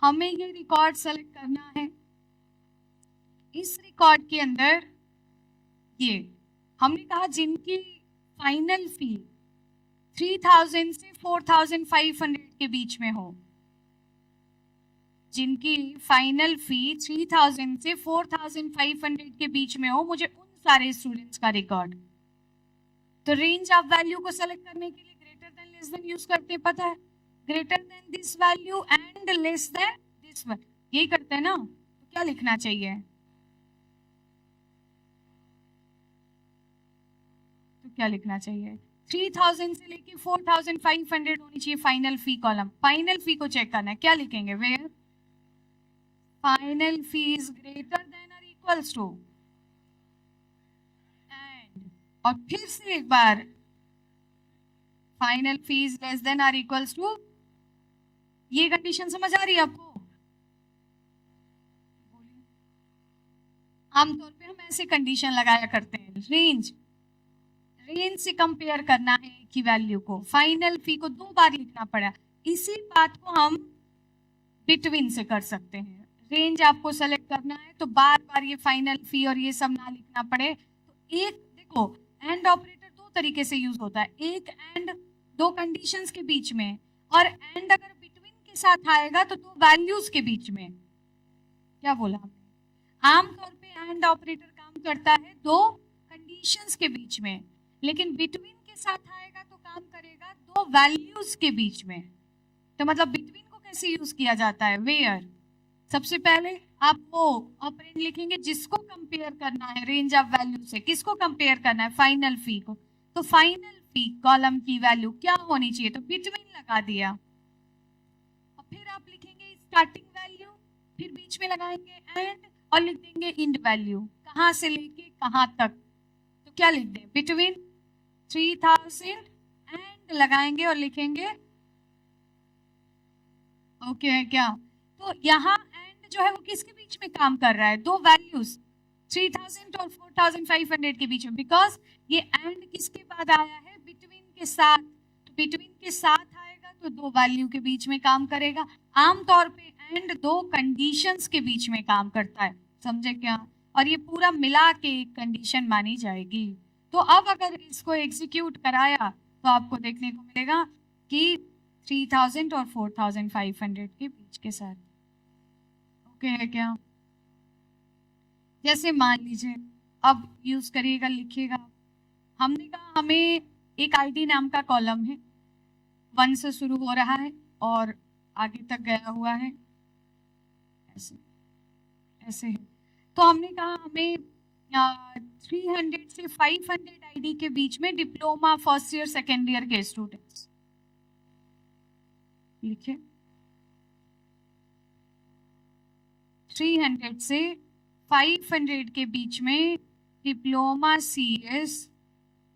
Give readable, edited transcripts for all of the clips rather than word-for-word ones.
हमें ये record select करना है। इस रिकॉर्ड के अंदर ये हमने कहा जिनकी फाइनल फी 3000 से 4500 के बीच में हो, जिनकी फाइनल फी 3000 से 4500 के बीच में हो, मुझे उन सारे स्टूडेंट्स का रिकॉर्ड। तो रेंज ऑफ वैल्यू को सेलेक्ट करने के लिए greater than less than use करते हैं, पता है, greater than this value and less than this value, यही करते हैं ना। तो क्या लिखना चाहिए, तो क्या लिखना चाहिए, 3000 से लेके 4500 होनी चाहिए final fee column. Final fee को चेक करना है, क्या लिखेंगे, where final fee is greater than और इक्वल्स टू, एंड और फिर से एक बार final fee is less than और इक्वल्स टू। ये कंडीशन समझ आ रही है आपको? आमतौर पे हम ऐसे कंडीशन लगाया करते हैं, रेंज से कंपेयर करना है की वैल्यू को, फाइनल फी को 2 बार लिखना पड़ा। इसी बात को हम बिटवीन से कर सकते हैं। रेंज आपको सेलेक्ट करना है तो बार बार ये फाइनल फी और ये सब ना लिखना पड़े। तो एक देखो, एंड ऑपरेटर 2 तरीके से यूज होता है, एक एंड 2 कंडीशंस के बीच में, और एंड अगर बिटवीन के साथ आएगा तो 2 वैल्यूज के बीच में। क्या बोला हमने? आमतौर पे एंड ऑपरेटर काम करता है 2 कंडीशंस के बीच में, लेकिन बिटवीन के साथ आएगा तो काम करेगा 2 वैल्यूज के बीच में। तो मतलब बिटवीन को कैसे यूज किया जाता है, वेयर सबसे पहले आप वो ऑपरेंड लिखेंगे जिसको कंपेयर करना है रेंज ऑफ वैल्यू से, किसको कंपेयर करना है, फाइनल फी को। तो फाइनल फी कॉलम की वैल्यू क्या होनी चाहिए, तो बिटवीन लगा दिया। और फिर आप लिखेंगे स्टार्टिंग वैल्यू, फिर बीच में लगाएंगे एंड, और लिख देंगे इंड वैल्यू, कहां से लेके कहां तक। तो क्या लिख दें, बिटवीन 3000 एंड लगाएंगे और लिखेंगे ओके है क्या। तो यहाँ एंड जो है वो किसके बीच में काम कर रहा है, 2 वैल्यूज 3000 और 4500 के बीच में, बिकॉज ये एंड किसके बाद आया है, बिटवीन के साथ। तो बिटवीन के साथ आएगा तो 2 वैल्यू के बीच में काम करेगा। आमतौर पे एंड 2 कंडीशंस के बीच में काम करता है, समझे क्या, और ये पूरा मिला के एक कंडीशन मानी जाएगी। तो अब अगर इसको एग्जीक्यूट कराया तो आपको देखने को मिलेगा कि 3000 और 4500 के बीच के साथ ओके है क्या। जैसे मान लीजिए, अब यूज करिएगा, लिखिएगा, हमने कहा हमें एक आईडी नाम का कॉलम है, 1 से शुरू हो रहा है और आगे तक गया हुआ है, ऐसे ऐसे है। तो हमने कहा हमें 300 से 500 आईडी के बीच में diploma first year second year के स्टूडेंट्स, लिखे 300 से 500 के बीच में डिप्लोमा सीएस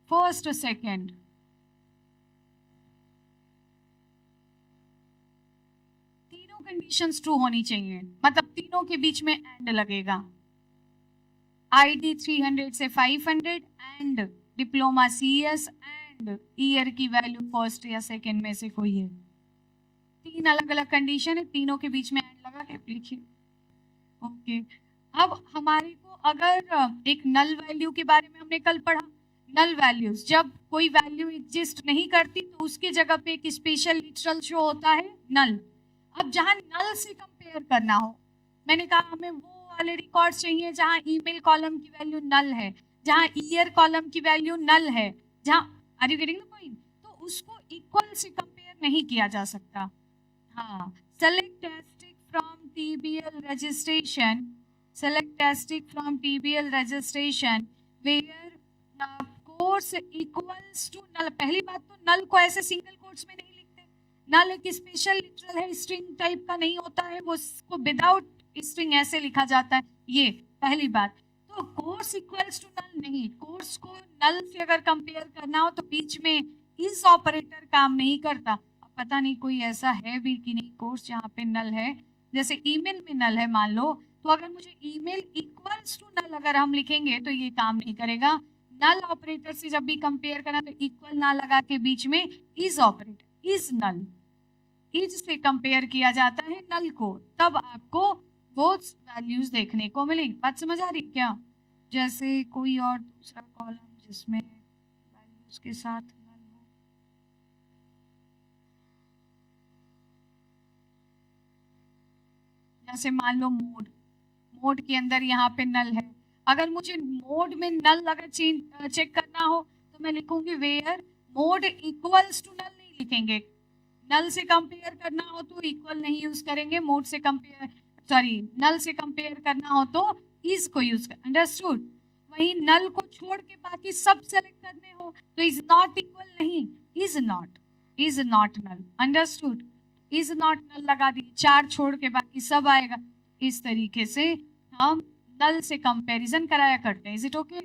फर्स्ट और सेकेंड, तीनों कंडीशंस ट्रू होनी चाहिए, मतलब तीनों के बीच में एंड लगेगा। आईडी 300 से 500 and diploma CS and year की वैल्यू फर्स्ट या सेकेंड में से कोई है। 3 अलग अलग कंडीशन है, तीनों के बीच में एंड लगा के लिखिए ओके। अब हमारे को अगर एक नल वैल्यू के बारे में हमने कल पढ़ा, नल वैल्यूज, जब कोई वैल्यू एग्जिस्ट नहीं करती तो उसके जगह पे एक स्पेशल लिटरल शो होता है नल। अब जहां नल से कंपेयर करना हो, मैंने कहा हमें वो वाले रिकॉर्ड चाहिए जहां ईमेल कॉलम की वैल्यू नल है, जहां ईयर कॉलम की वैल्यू नल है, जहां are you getting the point, तो उसको इक्वल से कंपेयर नहीं किया जा सकता। हाँ, select asterisk from TBL registration, select asterisk from TBL registration where course equals to null. पहली बात तो नल को ऐसे सिंगल कोट्स में नहीं लिखते, नल एक स्पेशल लिटरल है, स्ट्रिंग टाइप का नहीं होता है, वो उसको विदाउट स्ट्रिंग ऐसे लिखा जाता है, ये पहली बात। तो कोर्स इक्वल्स टू नल नहीं, कोर्स को नल से अगर कंपेयर करना हो तो बीच में इस ऑपरेटर काम नहीं करता। अब पता नहीं कोई ऐसा है भी कि नहीं कोर्स जहाँ पे नल है, जैसे ईमेल में नल है मान लो, तो अगर मुझे ईमेल इक्वल्स टू नल अगर हम लिखेंगे तो ये काम नहीं करेगा। नल ऑपरेटर से जब भी कंपेयर करना तो इक्वल ना लगा के बीच में is operator, is null, is से कंपेयर किया जाता है नल को, तब आपको वो वैल्यूज देखने को मिलेंगी। बात समझ आ रही क्या? जैसे कोई और दूसरा कॉलम जिसमें वैल्यूज के साथ नल हो, जैसे मान लो मोड के अंदर यहाँ पे नल है। अगर मुझे मोड में नल अगर चेक करना हो तो मैं लिखूंगी where mode equals to null, नहीं लिखेंगे। नल से कंपेयर करना हो तो इक्वल नहीं यूज करेंगे, मोड से कंपेयर नल से कंपेयर करना हो तो इज को यूज कर, अंडरस्टूड। वही नल को छोड़ के बाकी सब सेलेक्ट करने हो तो इज नॉट इक्वल नहीं, is not null, understood. Is not null लगा दिए, 4 छोड़ के बाकी सब आएगा। इस तरीके से हम नल से कंपैरिजन कराया करते हैं। Is it okay?